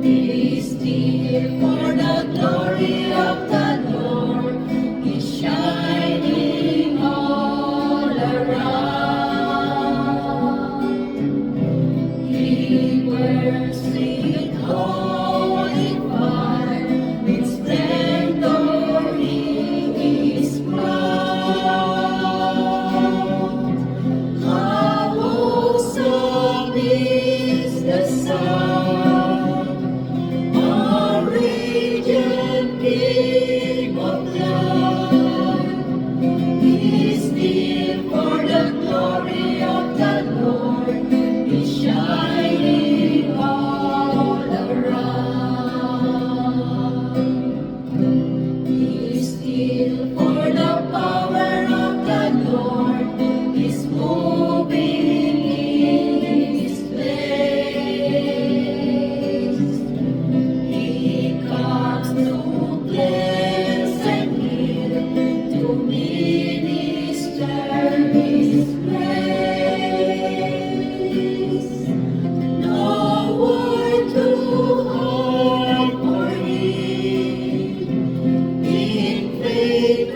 Be still, for the glory of the Lord is shining all around. He burns with holy fire, with splendor in His crown. How awesome is the sound, our radiant King of love. Be still, for the glory of the Lord is shining all around. Be still, for the power of the Lord is moving in His place. He comes to cleanse and heal, to minister His grace. No word too hard for Him, in faith